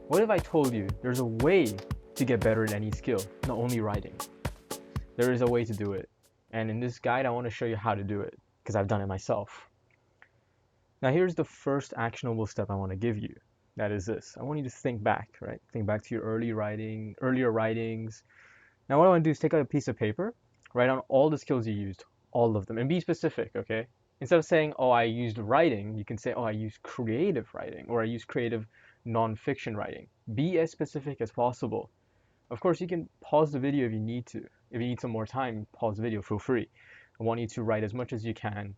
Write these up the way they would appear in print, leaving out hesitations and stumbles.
What if I told you there's a way to get better at any skill, not only writing? There is a way to do it. And in this guide, I want to show you how to do it because I've done it myself. Now, here's the first actionable step I want to give you. That is this. I want you to think back, right? Think back to your earlier writings. Now, what I want to do is take out a piece of paper, write down all the skills you used, all of them, and be specific, okay? Instead of saying, oh, I used writing, you can say, oh, I used creative writing, or I used creative nonfiction writing. Be as specific as possible. Of course, you can pause the video if you need to. If you need some more time, pause the video, feel free. I want you to write as much as you can,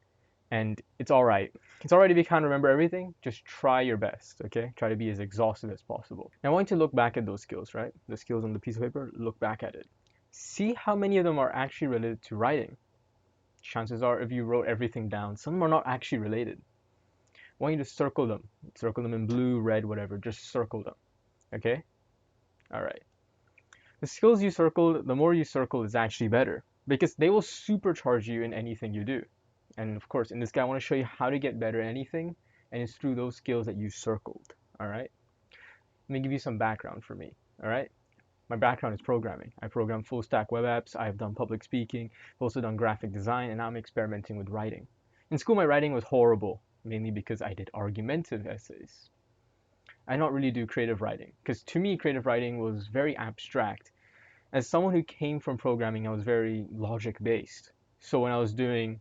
and it's all right. It's all right if you can't remember everything. Just try your best, okay? Try to be as exhaustive as possible. Now, I want you to look back at those skills, right? The skills on the piece of paper, look back at it. See how many of them are actually related to writing. Chances are, if you wrote everything down, some of them are not actually related. I want you to circle them. Circle them in blue, red, whatever. Just circle them, okay? All right. The skills you circle, the more you circle is actually better because they will supercharge you in anything you do. And of course, in this guide, I want to show you how to get better at anything, and it's through those skills that you circled. All right. Let me give you some background for me. All right. My background is programming. I program full stack web apps. I've done public speaking. I've also done graphic design, and now I'm experimenting with writing. In school, my writing was horrible, mainly because I did argumentative essays. I not really do creative writing because to me, creative writing was very abstract. As someone who came from programming, I was very logic based. So when I was doing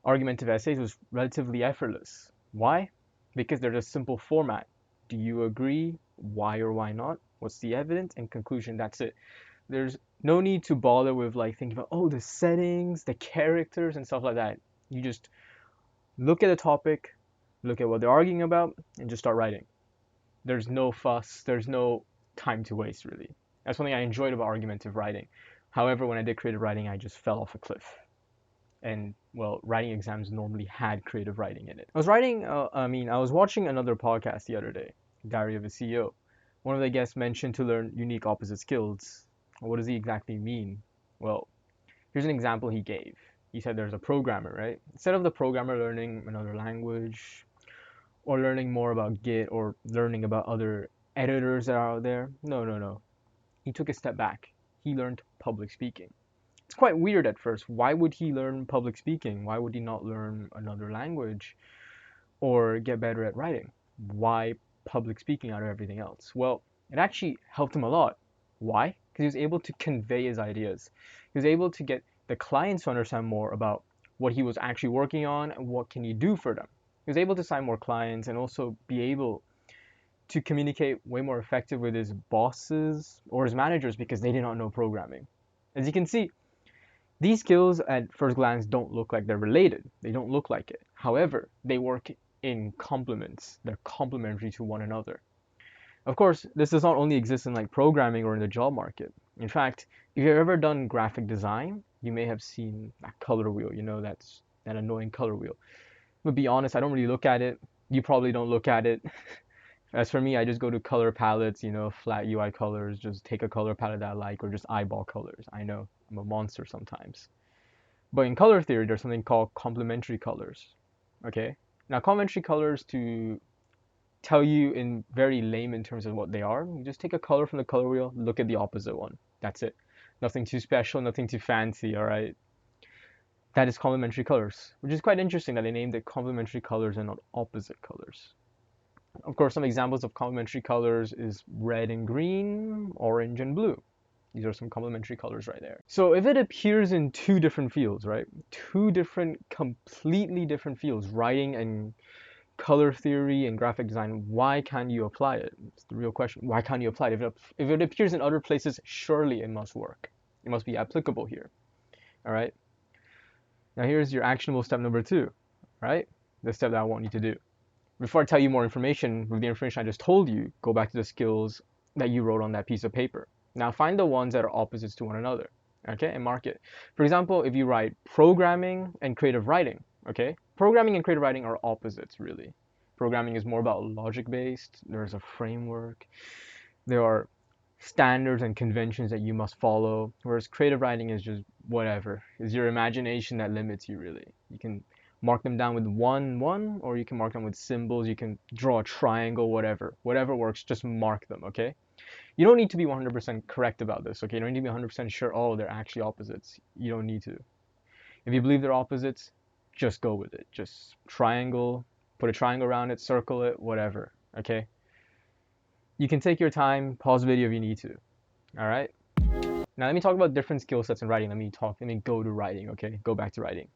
argumentative essays, it was relatively effortless. Why? Because there's a simple format. Do you agree? Why or why not? What's the evidence? And conclusion, that's it. There's no need to bother with like thinking about, oh, the settings, the characters, and stuff like that. You just look at the topic, look at what they're arguing about, and just start writing. There's no fuss, there's no time to waste, really. That's something I enjoyed about argumentative writing. However, when I did creative writing, I just fell off a cliff. And well, writing exams normally had creative writing in it. I was watching another podcast the other day, Diary of a CEO. One of the guests mentioned to learn unique opposite skills. What does he exactly mean? Well, here's an example he gave. He said there's a programmer, right? Instead of the programmer learning another language or learning more about Git or learning about other editors that are out there, no. He took a step back. He learned public speaking. It's quite weird at first. Why would he learn public speaking? Why would he not learn another language or get better at writing? Why public speaking out of everything else? Well, it actually helped him a lot. Why? Because he was able to convey his ideas. He was able to get the clients to understand more about what he was actually working on and what can he do for them. He was able to sign more clients and also be able to communicate way more effective with his bosses or his managers because they did not know programming. As you can see, these skills at first glance don't look like they're related. They don't look like it. However, they work in complements. They're complementary to one another. Of course, this does not only exist in like programming or in the job market. In fact, if you've ever done graphic design, you may have seen that color wheel, that's that annoying color wheel. But be honest, I don't really look at it. You probably don't look at it. As for me, I just go to color palettes, flat UI colors, just take a color palette that I like, or just eyeball colors. I know I'm a monster sometimes. But in color theory, there's something called complementary colors. Okay? Now, complementary colors, to tell you in very layman terms of what they are, you just take a color from the color wheel, look at the opposite one. That's it. Nothing too special, nothing too fancy, all right? That is complementary colors, which is quite interesting that they named it complementary colors and not opposite colors. Of course, some examples of complementary colors is red and green, orange and blue. These are some complementary colors right there. So if it appears in two different fields, right? Two different, completely different fields, writing and color theory and graphic design, why can't you apply it? It's the real question. Why can't you apply it? If it appears in other places, surely it must work. It must be applicable here. All right? Now here's your actionable step number 2, right? The step that I want you to do. Before I tell you more information, with the information I just told you, go back to the skills that you wrote on that piece of paper. Now find the ones that are opposites to one another, okay, and mark it. For example, if you write programming and creative writing, okay, programming and creative writing are opposites, really. Programming is more about logic-based. There's a framework. There are standards and conventions that you must follow, whereas creative writing is just whatever. It's your imagination that limits you, really. You can mark them down with one, or you can mark them with symbols. You can draw a triangle, whatever works. Just mark them, okay? You don't need to be 100% correct about this, okay? You don't need to be 100% sure, oh, they're actually opposites. You don't need to. If you believe they're opposites, just go with it. Just triangle, put a triangle around it, circle it, whatever, okay? You can take your time, pause the video if you need to, all right? Now let me talk about different skill sets in writing. Let me go to writing, okay? Go back to writing.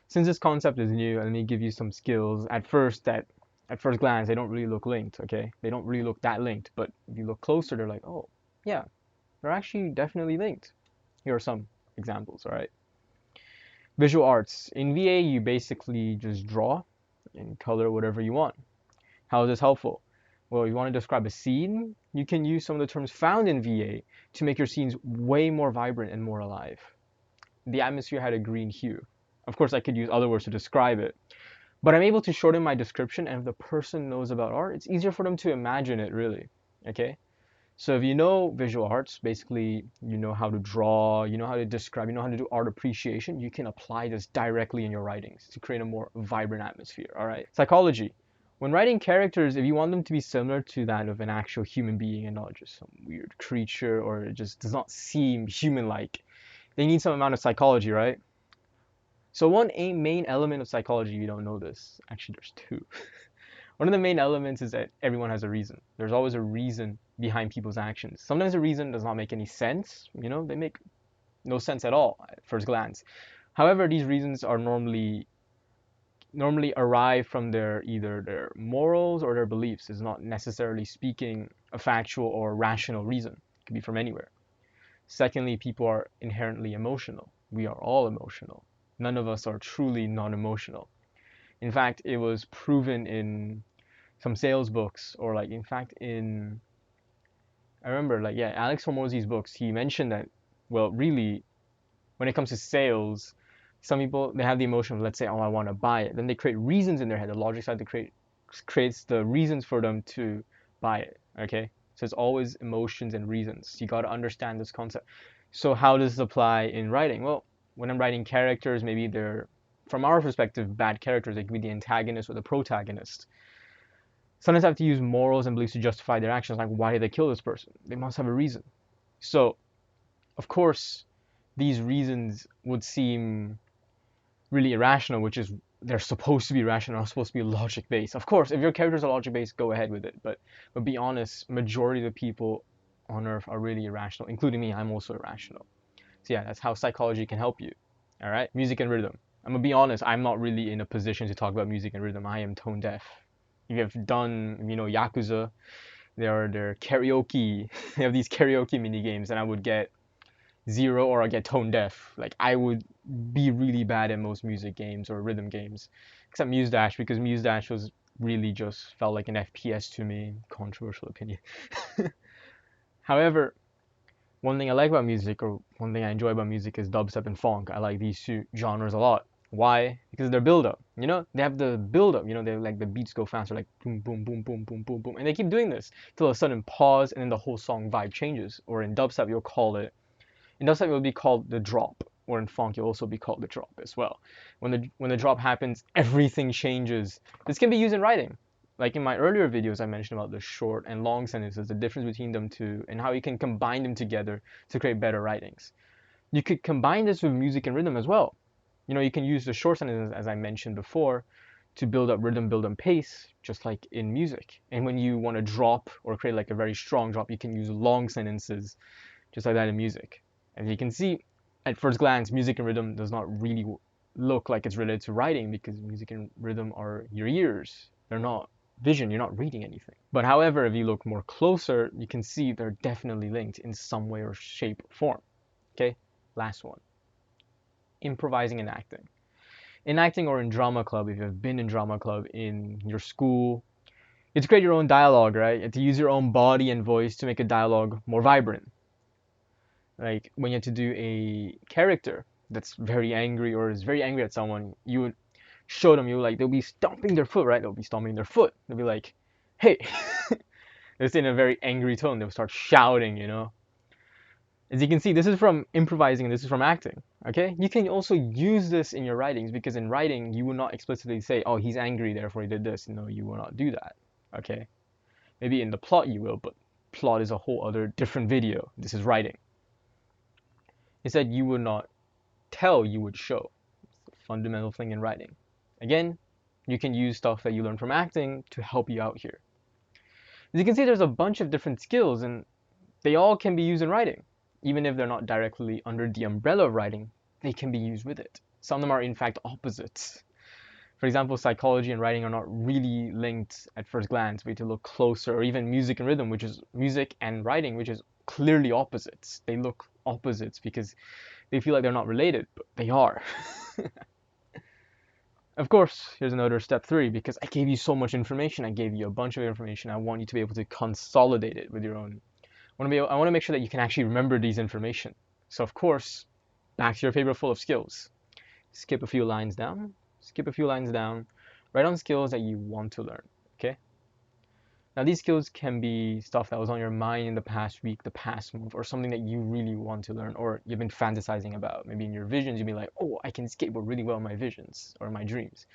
Since this concept is new, let me give you some skills at first glance, they don't really look linked, okay? They don't really look that linked, but if you look closer, they're like, oh, yeah, they're actually definitely linked. Here are some examples, all right? Visual arts. In VA, you basically just draw and color whatever you want. How is this helpful? Well, you want to describe a scene, you can use some of the terms found in VA to make your scenes way more vibrant and more alive. The atmosphere had a green hue. Of course, I could use other words to describe it, but I'm able to shorten my description, and if the person knows about art, it's easier for them to imagine it, really, okay? So if you know visual arts, basically you know how to draw, you know how to describe, you know how to do art appreciation, you can apply this directly in your writings to create a more vibrant atmosphere, all right? Psychology. When writing characters, if you want them to be similar to that of an actual human being and not just some weird creature or it just does not seem human-like, they need some amount of psychology, right? So one main element of psychology, you don't know this, actually there's two. One of the main elements is that everyone has a reason. There's always a reason behind people's actions. Sometimes a reason does not make any sense, you know, they make no sense at all at first glance. However, these reasons are normally arrive from either their morals or their beliefs. It's not necessarily speaking a factual or rational reason. It could be from anywhere. Secondly, people are inherently emotional. We are all emotional. None of us are truly non-emotional. In fact, it was proven in some sales books, or like in fact I remember like, yeah, Alex Hormozy's books, he mentioned that, well, really, when it comes to sales, some people, they have the emotion of, let's say, oh, I want to buy it. Then they create reasons in their head. The logic side creates the reasons for them to buy it, okay? So it's always emotions and reasons. You got to understand this concept. So how does this apply in writing? Well, when I'm writing characters, maybe they're, from our perspective, bad characters. They could be the antagonist or the protagonist. Sometimes I have to use morals and beliefs to justify their actions. Like, why did they kill this person? They must have a reason. So, of course, these reasons would seem really irrational, which is they're supposed to be rational, not supposed to be logic based. Of course, if your characters are logic based, go ahead with it. But be honest, majority of the people on Earth are really irrational, including me. I'm also irrational. So yeah, that's how psychology can help you. All right, music and rhythm. I'm gonna be honest. I'm not really in a position to talk about music and rhythm. I am tone deaf. If you have done, you know, Yakuza, they're karaoke. They have these karaoke mini games, and I would get 0 or I get tone deaf. Like I would be really bad at most music games or rhythm games, except Muse Dash, because Muse Dash was really just felt like an FPS to me. Controversial opinion. However, one thing I like about music, or one thing I enjoy about music, is dubstep and funk. I like these two genres a lot. Why? Because they're build up. You know, they have the build up. You know, they like the beats go faster, like boom, boom, boom, boom, boom, boom, boom, and they keep doing this till a sudden pause, and then the whole song vibe changes. Or in dubstep, you'll call it. In dubstep, it will be called the drop, or in funk, you'll also be called the drop as well. When the drop happens, everything changes. This can be used in writing. Like in my earlier videos, I mentioned about the short and long sentences, the difference between them two, and how you can combine them together to create better writings. You could combine this with music and rhythm as well. You know, you can use the short sentences, as I mentioned before, to build up rhythm, build up pace, just like in music. And when you want to drop or create like a very strong drop, you can use long sentences, just like that in music. As you can see, at first glance, music and rhythm does not really look like it's related to writing, because music and rhythm are your ears. They're not vision, you're not reading anything. But however, if you look more closer, you can see they're definitely linked in some way or shape or form. Okay, last one. Improvising and acting. In acting or in drama club, if you've been in drama club in your school, you have to create your own dialogue, right? You have to use your own body and voice to make a dialogue more vibrant. Like when you have to do a character that's very angry or is very angry at someone, you would show them, they'll be stomping their foot, right? They'll be stomping their foot. They'll be like, hey, they'll say in a very angry tone. They'll start shouting, you know? As you can see, this is from improvising and this is from acting. Okay? You can also use this in your writings because in writing, you will not explicitly say, oh, he's angry, therefore he did this. No, you will not do that. Okay? Maybe in the plot you will, but plot is a whole other different video. This is writing. Instead, you would not tell, you would show. It's a fundamental thing in writing. Again, you can use stuff that you learn from acting to help you out here. As you can see, there's a bunch of different skills and they all can be used in writing. Even if they're not directly under the umbrella of writing, they can be used with it. Some of them are in fact opposites. For example, psychology and writing are not really linked at first glance. We need to look closer, or even music and rhythm, which is music and writing, which is clearly opposites. They look opposites because they feel like they're not related, but they are. Of course, here's another step 3, because I gave you so much information. I gave you a bunch of information. I want you to be able to consolidate it with your own. I want to make sure that you can actually remember these information. So of course, back to your paper full of skills. Skip a few lines down. Skip a few lines down. Write on skills that you want to learn. Okay? Now these skills can be stuff that was on your mind in the past week, the past month, or something that you really want to learn, or you've been fantasizing about. Maybe in your visions, you'd be like, oh, I can skateboard really well in my visions or my dreams.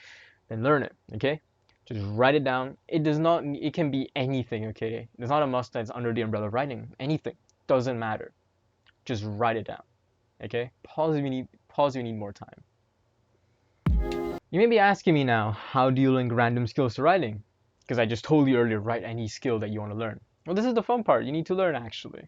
Then learn it, okay? Just write it down. It can be anything, okay? It's not a must that's under the umbrella of writing. Anything. Doesn't matter. Just write it down, okay? Pause if you need more time. You may be asking me now, how do you link random skills to writing? Because I just told you earlier, write any skill that you want to learn. Well, this is the fun part. You need to learn, actually.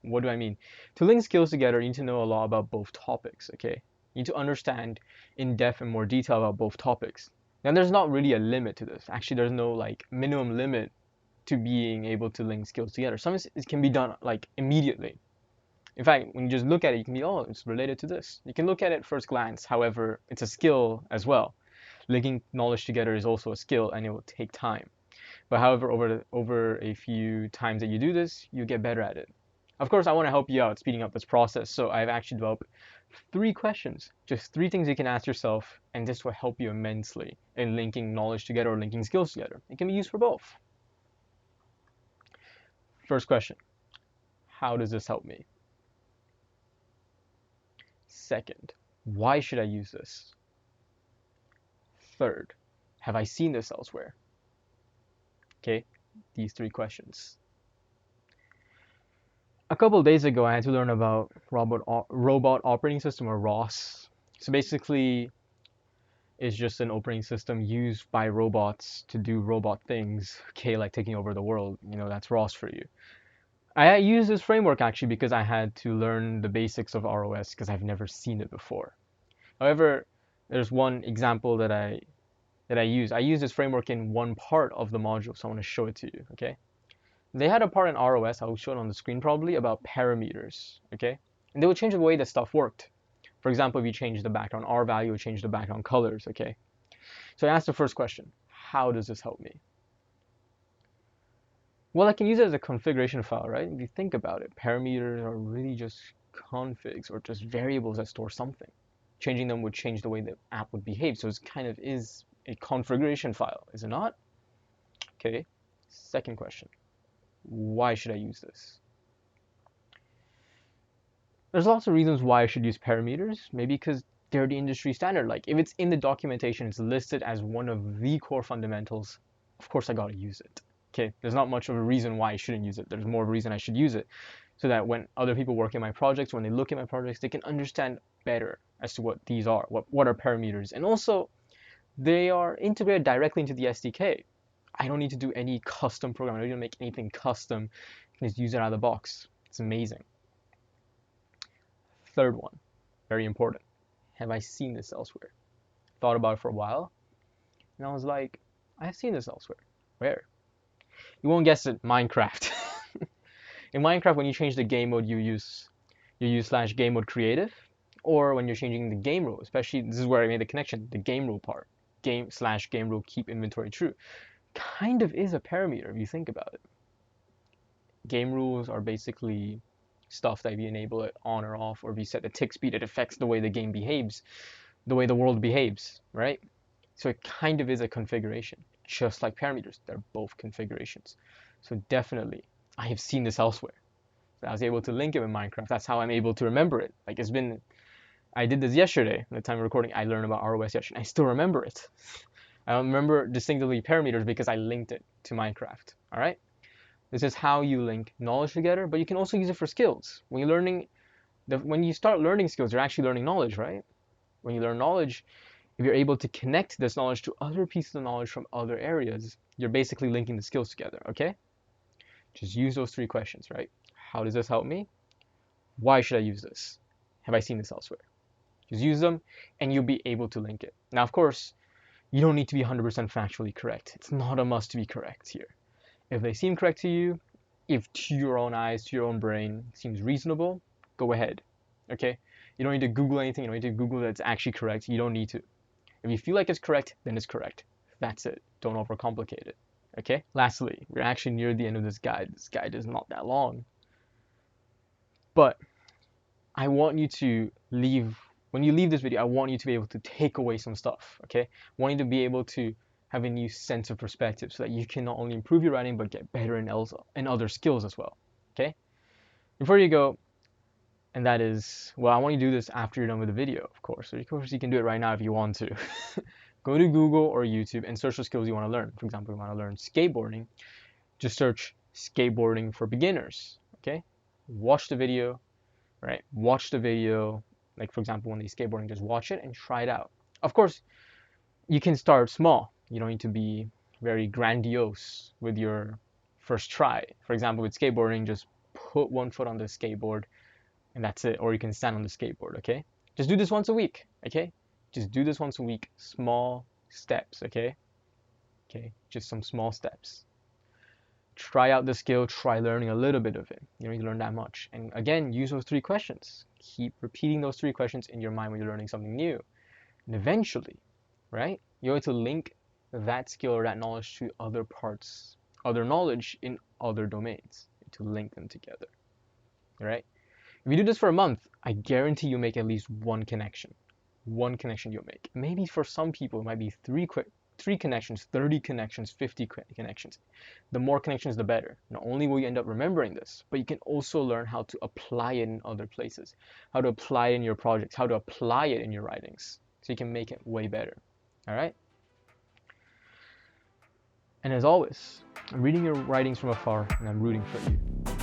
What do I mean? To link skills together, you need to know a lot about both topics, okay? You need to understand in depth and more detail about both topics. Now, there's not really a limit to this. Actually, there's no like minimum limit to being able to link skills together. Some it can be done like immediately. In fact, when you just look at it, you can be, oh, it's related to this. You can look at it at first glance. However, it's a skill as well. Linking knowledge together is also a skill and it will take time. But however, over a few times that you do this, you get better at it. Of course, I want to help you out speeding up this process. So I've actually developed 3 questions, just 3 things you can ask yourself, and this will help you immensely in linking knowledge together or linking skills together. It can be used for both. First question, how does this help me? Second, why should I use this? Third, have I seen this elsewhere? Okay, these 3 questions. A couple of days ago, I had to learn about robot operating system, or ROS. So basically, it's just an operating system used by robots to do robot things. Okay, like taking over the world. You know, that's ROS for you. I use this framework actually because I had to learn the basics of ROS because I've never seen it before. However, there's one example that I use. I use this framework in one part of the module, so I want to show it to you, okay? They had a part in ROS, I'll show it on the screen probably, about parameters, okay? And they would change the way that stuff worked. For example, if you change the background R value, it would change the background colors, okay? So I asked the first question, how does this help me? Well, I can use it as a configuration file, right? If you think about it, parameters are really just configs or just variables that store something. Changing them would change the way the app would behave, so it kind of is a configuration file, is it not? Okay, second question. Why should I use this? There's lots of reasons why I should use parameters. Maybe because they're the industry standard. Like if it's in the documentation, it's listed as one of the core fundamentals, of course I gotta use it. Okay, there's not much of a reason why I shouldn't use it. There's more of a reason I should use it, so that when other people work in my projects, when they look at my projects, they can understand better as to what these are, what are parameters. And also, they are integrated directly into the SDK. I don't need to do any custom program. I don't need to make anything custom. I can just use it out of the box. It's amazing. Third one, very important. Have I seen this elsewhere? Thought about it for a while, and I was like, I have seen this elsewhere. Where? You won't guess it, Minecraft. In Minecraft, when you change the game mode, you use /game mode creative, or when you're changing the game rule, especially this is where I made the connection, the game rule part, game rule keep inventory true, kind of is a parameter if you think about it. Game rules are basically stuff that if you enable it on or off, or if you set the tick speed, it affects the way the game behaves, the way the world behaves, right? So it kind of is a configuration, just like parameters. They're both configurations. So definitely, I have seen this elsewhere. I was able to link it with Minecraft. That's how I'm able to remember it. Like I did this yesterday. At the time of recording, I learned about ROS yesterday. I still remember it. I remember distinctively parameters because I linked it to Minecraft. All right. This is how you link knowledge together, but you can also use it for skills. When you start learning skills, you're actually learning knowledge, right? When you learn knowledge, if you're able to connect this knowledge to other pieces of knowledge from other areas, you're basically linking the skills together, okay? Just use those 3 questions, right? How does this help me? Why should I use this? Have I seen this elsewhere? Just use them and you'll be able to link it. Now, of course, you don't need to be 100% factually correct. It's not a must to be correct here. If they seem correct to you, if to your own eyes, to your own brain, seems reasonable, go ahead, okay? You don't need to Google anything. You don't need to Google that it's actually correct. You don't need to. If you feel like it's correct, then it's correct. That's it. Don't overcomplicate it. Okay? Lastly, we're actually near the end of this guide. This guide is not that long. But I want you to when you leave this video, I want you to be able to take away some stuff. Okay? I want you to be able to have a new sense of perspective so that you can not only improve your writing, but get better in other skills as well. Okay? Before you go, and that is, well, I want you to do this after you're done with the video, of course. So of course you can do it right now if you want to. Go to Google or YouTube and search the skills you want to learn. For example, you want to learn skateboarding, just search skateboarding for beginners, okay? Watch the video, right? Watch the video, like for example, when they skateboarding, just watch it and try it out. Of course, you can start small. You don't need to be very grandiose with your first try. For example, with skateboarding, just put one foot on the skateboard and that's it. Or you can stand on the skateboard, okay? Just do this once a week, okay? Just do this once a week. Small steps, okay? Okay, just some small steps. Try out the skill, try learning a little bit of it. You don't need to learn that much. And again, use those 3 questions. Keep repeating those 3 questions in your mind when you're learning something new. And eventually, right, you're going to link that skill or that knowledge to other parts, other knowledge in other domains, to link them together, right? If you do this for a month, I guarantee you make at least one connection. One connection you'll make. Maybe for some people, it might be 3 connections, 30 connections, 50 connections. The more connections, the better. Not only will you end up remembering this, but you can also learn how to apply it in other places, how to apply it in your projects, how to apply it in your writings, so you can make it way better. All right? And as always, I'm reading your writings from afar, and I'm rooting for you.